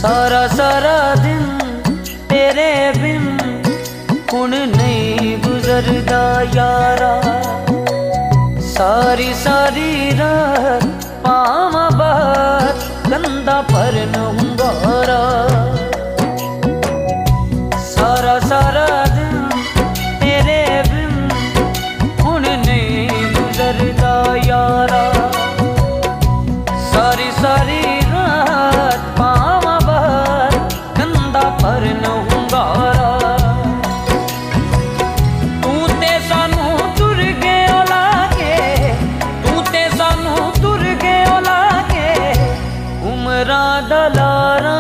सारा सारा दिन तेरे बिन हुण नहीं गुजरदा यारा। सारी सारी रात पावां बाहर कंधा पर नहुंगारा। सारा सारा दिन तेरे बिन हुण नहीं गुजरदा यारा। सारी सारी रात पावां बाहर कंधा पर नहुंगारा। तू ते सानू तुर गयो लागे, तू ते सानू तुर गयो लागे। उमरां दा लारा